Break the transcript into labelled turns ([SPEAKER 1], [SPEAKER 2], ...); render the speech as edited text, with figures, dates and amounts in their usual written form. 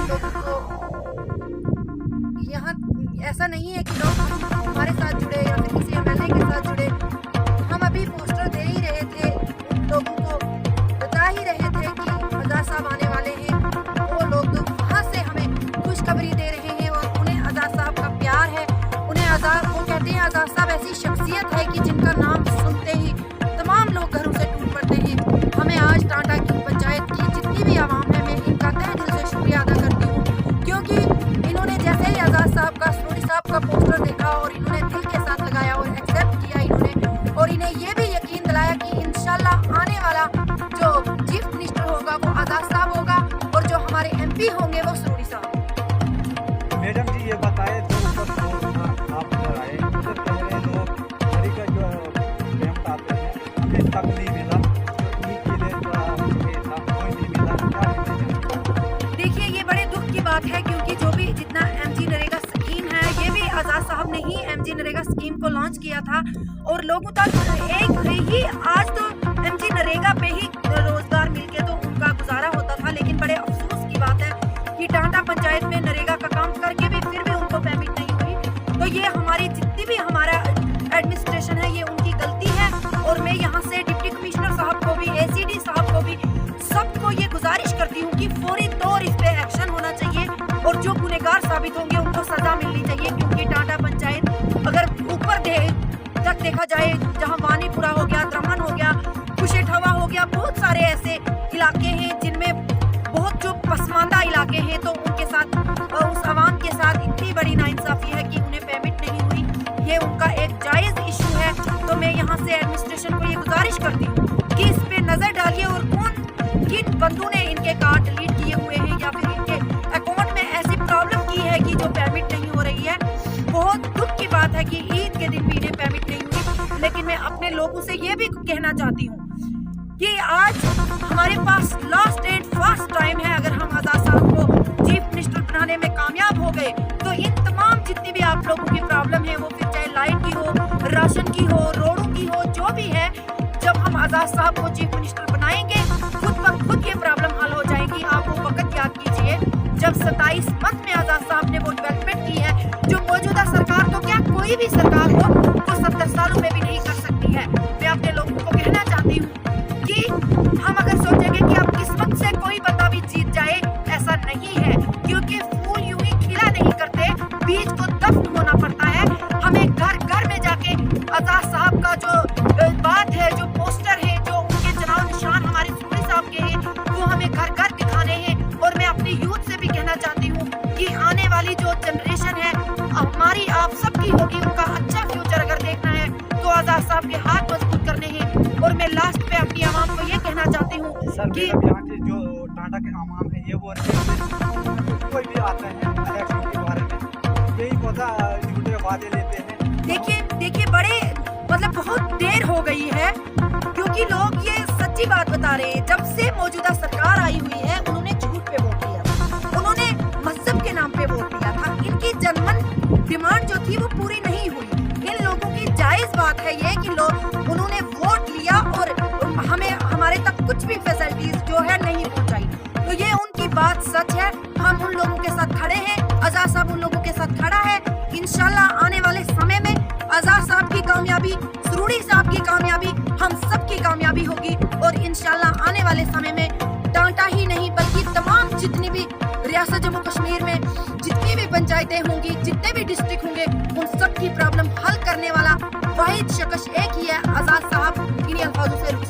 [SPEAKER 1] लोगों को यहाँ ऐसा नहीं है कि लोग हमारे साथ जुड़े या फिर किसी एमएलए के साथ जुड़े। हम अभी पोस्टर दे ही रहे थे, उन लोगों को बता ही रहे थे कि आज़ाद साहब आने वाले हैं। वो लोग तो वहाँ से हमें खुशखबरी दे रहे हैं और उन्हें आज़ाद साहब का प्यार है। उन्हें वो कहते हैं आज़ाद साहब ऐसी शख्सियत है कि जिनका नाम सुनते ही तमाम लोग घरों से टूट पड़ते हैं। हमें आज टांटा की पंचायत की जितनी भी आवाम है, मैं इनका तहे दिल से शुक्रिया अदा करती हूँ, क्योंकि इन्होंने जैसे ही आज़ाद साहब का, सरूरी साहब का पोस्टर देखा और इन्होंने दिल के साथ लगाया और एक्सेप्ट किया इन्होंने, और इन्हें ये भी यकीन दिलाया कि इंशाल्लाह आने वाला जो चीफ मिनिस्टर होगा वो आज़ाद साहब होगा और जो हमारे एमपी होंगे वो सरूरी साहब।
[SPEAKER 2] मैडम जी ये बताएं, आप इधर आए तो पहले लोग तरीका जो कैंप आते हैं हमें तक नहीं मिला,
[SPEAKER 1] देखिए ये बड़े दुख की बात है, क्योंकि जो भी जितना एमजी नरेगा स्कीम है ये भी आज़ाद साहब ने ही एमजी नरेगा स्कीम को लॉन्च किया था और लोगों तक एक ही आज तो एमजी नरेगा पे ही रोजगार मिलके तो उनका गुजारा होता था। लेकिन बड़े अफसोस की बात है कि टांटा पंचायत में नरेगा का काम करके भी फिर भी उनको पेमेंट नहीं हुई। तो ये हमारी जितनी भी हमारा एडमिनिस्ट्रेशन है ये उनकी गलती है और मैं यहाँ से डिप्टी कमिश्नर साहब को भी, एसीडी साहब को भी, सबको ये गुजारिश करती हूँ कि फौरी तौर इस पे एक्शन होना चाहिए और जो गुनहगार साबित होंगे उनको सजा मिलनी चाहिए। क्योंकि टांटा पंचायत अगर ऊपर तक देखा जाए, जहाँ वानीपुरा हो गया, द्रमन हो गया, कुशेठवा हो गया, बहुत सारे ऐसे इलाके हैं जिनमें बहुत जो पसमानदा इलाके हैं, तो उनके साथ उस आवाम के साथ इतनी बड़ी नाइंसाफी है कि उन्हें पेमेंट नहीं हुई। ये उनका एक जायज़ इशू है। तो मैं यहाँ से एडमिनिस्ट्रेशन को ये गुजारिश करती हूँ कि इस पे नजर डालिए और किन बंदों ने इनके कार्ड डिलीट किए हुए हैं या फिर इनके अकाउंट में ऐसी प्रॉब्लम की है कि जो पेमेंट नहीं हो रही है। बहुत दुख की बात है कि ईद के दिन भी इन्हें पेमेंट नहीं हुई। लेकिन मैं अपने लोगों से ये भी कहना चाहती हूँ कि आज हमारे पास लास्ट एंड फर्स्ट टाइम है। अगर हम आज़ाद साहब को चीफ मिनिस्टर बनाने में कामयाब हो गए तो इन तमाम जितनी भी आप लोगों की प्रॉब्लम है, वो फिर चाहे लाइट की हो, राशन की हो, रोडों की हो, जो भी है, जब हम आज़ाद साहब को चीफ मिनिस्टर बनाएंगे खुद ब खुद ये प्रॉब्लम हल हो जाएगी। आप वो वक्त याद कीजिए जब 27 मंथ में आज़ाद साहब ने वो डेवलपमेंट की है जो मौजूदा सरकार तो क्या कोई भी सरकार हो वो 70 सालों में भी नहीं कर सकती है। मैं अपने लोगों को कहना चाहती हूँ कि हम अगर सोचेंगे कि अब किस्मत से कोई बंदा भी जीत जाए, ऐसा नहीं है, क्योंकि फूल यूं ही खिला नहीं करते, बीज को दफन होना पड़ता है। हमें घर घर में जाके आज़ाद साहब का जो बात है, जो पोस्टर है, जो उनके चुनाव निशान हमारे सरूरी साहब के हैं, वो हमें घर घर दिखाने हैं। और मैं अपनी यूथ से भी कहना चाहती हूँ कि आने वाली जो जनरेशन है हमारी आप सबकी होगी, उनका अच्छा फ्यूचर अगर देखना है तो आज़ाद साहब के हाथ मजबूत करने हैं। और मैं लास्ट पे अपनी आवाम को ये कहना चाहती हूँ कि
[SPEAKER 2] यहाँ के जो टाटा के आवाम है ये वो कोई भी आता है इलेक्शन के बारे में यही पता झूठे वादे लेते हैं।
[SPEAKER 1] देखिए बड़े मतलब बहुत देर हो गई है, क्योंकि लोग ये सच्ची बात बता रहे हैं। जब से मौजूदा सरकार आई हुई है उन्होंने झूठ पे वोट दिया, उन्होंने मजहब के नाम पे वोट दिया था। इनकी जनमन डिमांड जो थी वो पूरी नहीं हुई। इन लोगों की जायज बात है ये कि लोग उन्होंने वोट लिया और हमें हमारे तक कुछ भी फैसिलिटीज जो है नहीं पहुंचाई। तो ये उनकी बात सच है, हम उन लोगों के साथ खड़े हैं, आज़ाद साहब उन लोगों के साथ खड़ा है। इंशाल्लाह आने वाले समय में आज़ाद साहब की कामयाबी, सरूरी साहब की कामयाबी, हम सब की कामयाबी होगी। और इंशाल्लाह आने वाले समय में टांटा ही नहीं बल्कि तमाम जितनी भी रियासत जम्मू कश्मीर में जितनी भी पंचायतें होंगी, जितने भी डिस्ट्रिक्ट होंगे, उन सब की प्रॉब्लम हल करने वाला वाहिद शख्स एक ही है, आज़ाद साहब। इन्हीं अल्फाजों से रुक